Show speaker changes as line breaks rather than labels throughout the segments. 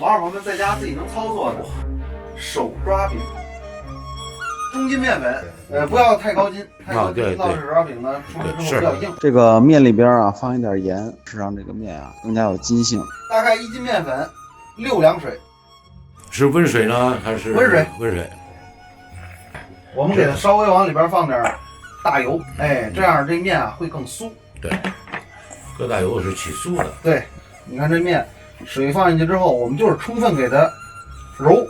网友们在家自己能操作的手抓饼。中筋面粉，不要太高筋，太高筋烙手抓饼呢，出来之后比较硬。这个面里边啊放一点盐，是让这个面啊更加有筋性。大概1斤面粉，6两水。
是温水呢还是
温水？
温水。
我们给它稍微往里边放点大油，哎，这样这面啊会更酥。
对，搁大油是起酥的。
对，你看这面水放进去之后，我们就是充分给它揉，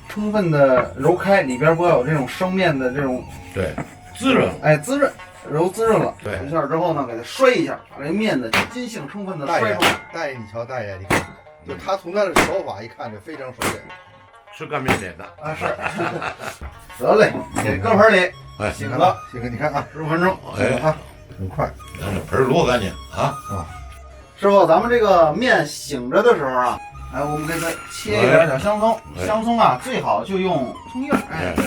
充分的揉开，里边不要有这种生面的这种
对滋润，
哎，滋润，揉滋润了。
对，
一下之后呢，给它摔一下，把这面的筋性充分的摔出来。
大爷，你瞧，大爷，你看，就他从他的手法一看就非常熟练。
是干面点的
啊，是。得嘞，给搁盆里，
哎，
醒了，
这个你看啊
15分钟，
哎啊，很快。
盆儿多干净啊！
师傅，咱们这个面醒着的时候啊，哎，我们给它切一点小香葱，香葱啊最好就用葱叶，哎，对。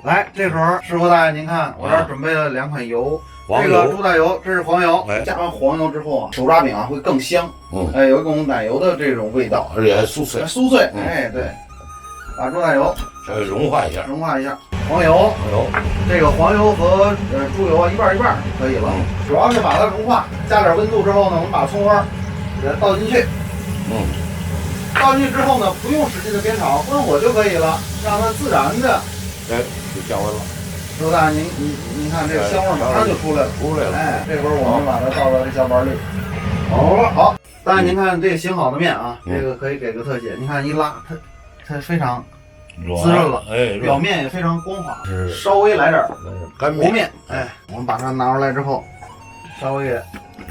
来，这时候师傅大爷您看，我这儿准备了2款油，这个猪大油，这是黄油，加完黄油之后啊，手抓饼啊会更香，哎，有一种奶油的这种味道，
而且还酥脆，
酥脆，哎，对。把猪大油
稍微融化一下，
黄油，这个黄油和猪油啊一半一半可以了，主要是把它融化，加点温度之后呢，我们把葱花给它倒进去，倒进去之后呢，不用使劲的煸炒，关火就可以了，让它自然的，
哎，就降温了。
师傅大爷，您看这个香味马上就出来了，哎，这会儿我们把它倒到这小碗里，好，大爷您看这醒好的面啊，这个可以给个特写，您看一拉它非常滋润了，哎，表面也非常光滑，稍微来点
干
面，哎，我们把它拿出来之后，稍微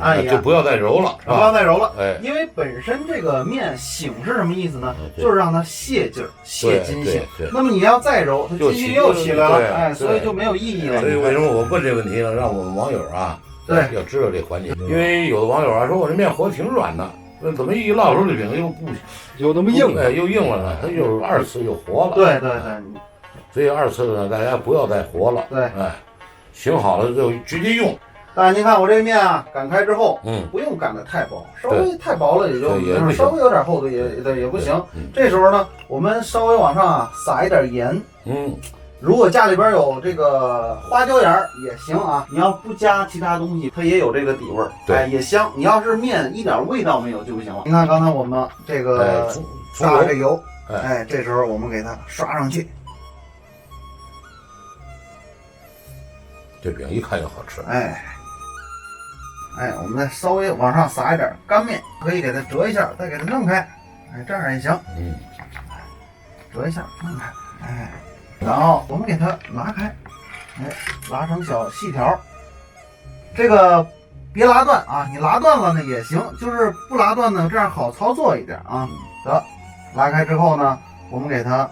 按一按，
就不要再揉了，
不要再揉了，
哎，
因为本身这个面醒是什么意思呢？就是让它泄劲儿、泄筋性。那么你要再揉，它筋性又起来了，哎，所以就没有意义了。
所以为什么我问这问题呢？让我们网友啊，
对，
要知道这环节，因为有的网友啊说我这面和挺软的。那怎么一烙出这饼又不
有那么硬？
哎，又硬了呢，它又2次又活了。
对，
所以2次呢，大家不要再活了。
对，
哎，醒好了就直接用。
但是您看我这个面啊，擀开之后，不用擀得太薄，稍微太薄了也就稍微有点厚度也不行。这时候呢，我们稍微往上啊撒一点盐。如果家里边有这个花椒盐也行啊，你要不加其他东西，它也有这个底味儿，哎，也香。你要是面一点味道没有就不行了。你看刚才我们这个炸这油，哎，这时候我们给它刷上去。
这饼一看就好吃。
哎，我们再稍微往上撒一点干面，可以给它折一下，再给它弄开，哎，这样也行。折一下，弄开，哎。然后我们给它拉开，哎，拉成小细条。这个别拉断啊，你拉断了呢也行，就是不拉断呢，这样好操作一点啊。得，拉开之后呢，我们给它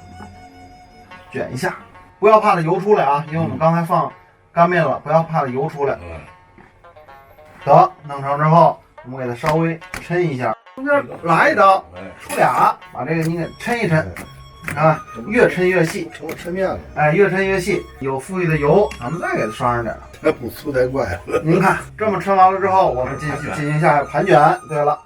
卷一下，不要怕它油出来啊，因为我们刚才放干面了，不要怕它油出来。得，弄成之后，我们给它稍微抻一下，中间来一刀，出俩，把这个你给抻一抻。啊，越抻越细，
成了抻面了。
哎，越抻越细，有富裕的油，咱们再给它刷上点。
太不粗太怪了。
您看，这么抻完了之后，我们进行一下盘卷。对了，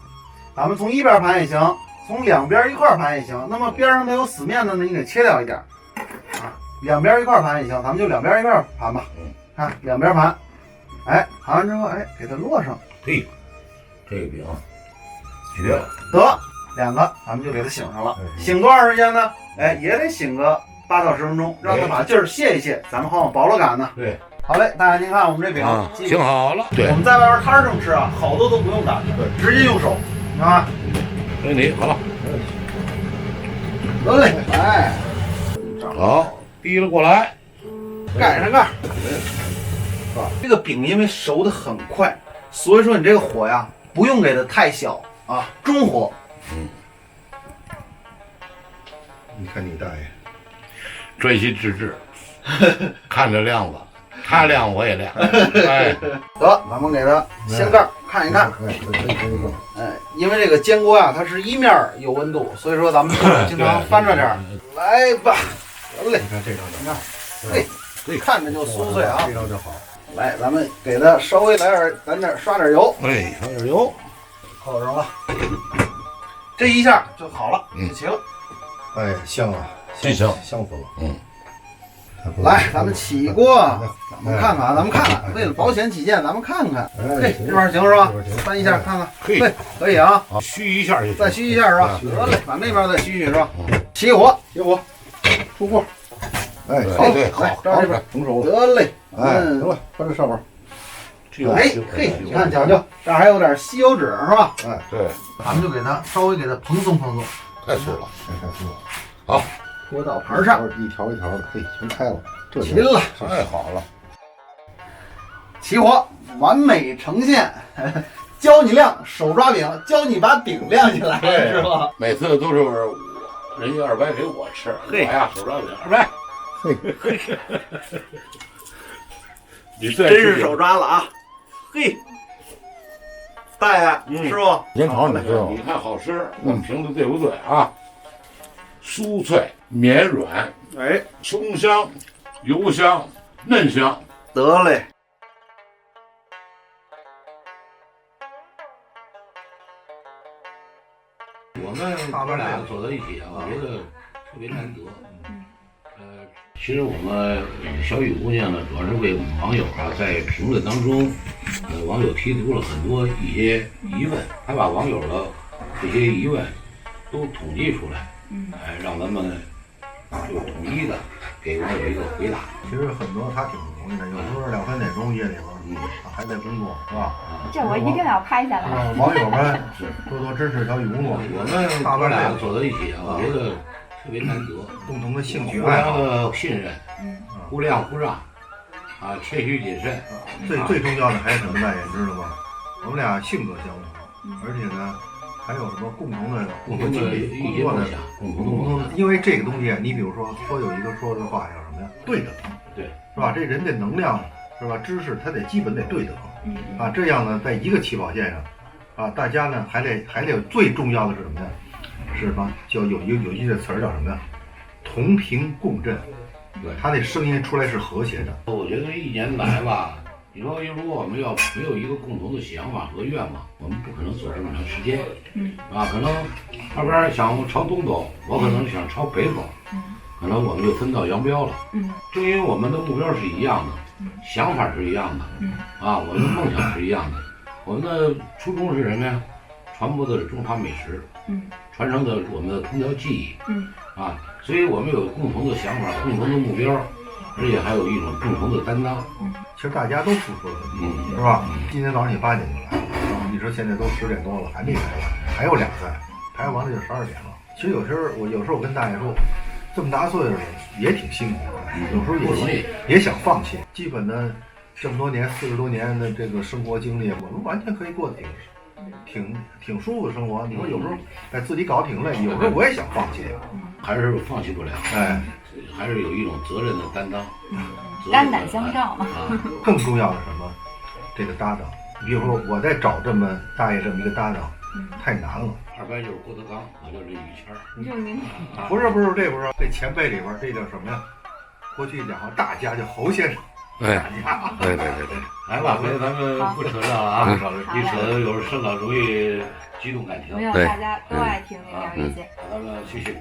咱们从一边盘也行，从两边一块盘也行。那么边上它有死面的呢，你给切掉一点。啊，两边一块盘也行，咱们就两边一块盘吧。看两边盘，哎，盘完之后，哎，给它落上。
嘿，这个饼绝了。
得2个，咱们就给它醒上了。醒多长时间呢？哎，也得醒个8到10分钟，让它把劲儿泄一泄，咱们好往薄了擀呢。
对，
好嘞，大家您看我们这饼
醒好了。对，
我们在外边摊上吃啊，好多都不用擀，直接用手，啊。
没问题，好了。
得嘞，哎，
好，提了过来，
盖上盖。这个饼因为熟的很快，所以说你这个火呀，不用给它太小啊，中火。
你看你大爷，
专心致志，看着亮子，他亮我也亮。哎，
得，咱们给它掀盖看一看。哎，因为这个煎锅啊，它是一面有温度，所以说咱们经常翻着点。来吧，得嘞。
你看这张
你看，嘿，看着就酥脆啊。
这张就好。
来，咱们给它稍微来点，咱这刷点油。
哎，刷点油，
扣上了。这一下就好了，
嗯
就齐了。
哎，香啊，
真香
香死了。
嗯，
来，咱们起锅，咱们看看，咱们看看，为了保险起见，咱们看看。
哎，
这边行是吧
这边行？
翻一下看看，
嘿
对，可以啊。
啊，虚一下就行
再虚一下是吧？得嘞，把那边再虚虚是吧？起火，
起火，出锅。哎，
对
好，
对好
来
照这边
成熟了。
得嘞。
哎，行了，放这上面。
哎嘿，你看讲究，这儿还有点吸油纸是吧？
哎，
对，
咱们就给它稍微给它蓬松蓬松，
太粗了。
太粗了。
好，
拖到盘上，
一条一条的，嘿，全开了。这
齐了，
太好了。
起火，完美呈现。教你亮手抓饼，教你把饼亮起来，
对
是吧？
每次都是人家二白给我吃，我
嘿
呀手抓饼，二白，
嘿，
你这
真是手抓了啊！嘿，大爷，师傅，
您瞅你
知道
你看好吃，我们评的对不对啊？酥脆绵软，
哎，
松香、油香、嫩香。
得嘞。
我们哥俩走到一起啊，我觉得特别难得。其实我们小雨姑娘呢，主要是为我们网友啊，在评论当中，网友提出了很多一些疑问，她把网友的这些疑问都统计出来，让咱们就统一的给网友一个回答。
其实很多他挺不容易的，有时候2、3点钟夜里边，还在工作，是吧？
这我一定要拍下来。
网友们多多支持小雨工作。
我们哥俩走到一起啊，我觉得特别难得，
共同的兴趣
互
爱好，
相的信任，互谅互让，啊，谦虚谨慎。
最重要的还是什么大爷知道吗？我们俩性格相同，而且呢，还有什么共同的经历、
一
工作的
些梦想，共同的梦想。
因为这个东西，你比如说有一个说的话叫什么呀？对等，
对，
是吧？这人的能量是吧？知识它得基本得对等，啊，这样呢，在一个起跑线上，啊，大家呢还得最重要的是什么呀？是什么？叫有一句词儿叫什么呀？同频共振，
对，
他那声音出来是和谐的。
我觉得一年来吧，你说如果我们要没有一个共同的想法和愿望，我们不可能走这么长时间。啊，可能二边想朝东走，我可能想朝北走，可能我们就分道扬镳了。正因为我们的目标是一样的，想法是一样的，啊，我们的梦想是一样的，我们的初衷是什么呀？传播的是中华美食，传承的我们的烹调技艺，啊，所以我们有共同的想法、共同的目标，而且还有一种共同的担当。
其实大家都付出了很多，是吧？今天早上你8点就来了，你说现在都10点多了还没排完，还有2赛，排完了就12点了。其实有时候我跟大爷说，这么大岁数了也挺辛苦的，有时候也想放弃。基本的这么多年40多年的这个生活经历，我们完全可以过得挺舒服的生活。你说有时候自己搞挺累，有时候我也想放弃，
还是放弃不了，
哎，
还是有一种责任的担当，
肝胆相照
啊。
更重要的是什么？这个搭档，比如说我在找这么大爷这么一个搭档，太难了。
二白就是郭德纲，我就是于谦儿。
就是您
不是，这不是这前辈里边这叫什么呀？过去讲话大家叫侯先生，
对
大家。
对，
来吧，回头咱们不扯这了啊，一扯有时候生长容易激动感情。
没有，
对
大家都爱听您聊这些。
咱们继续。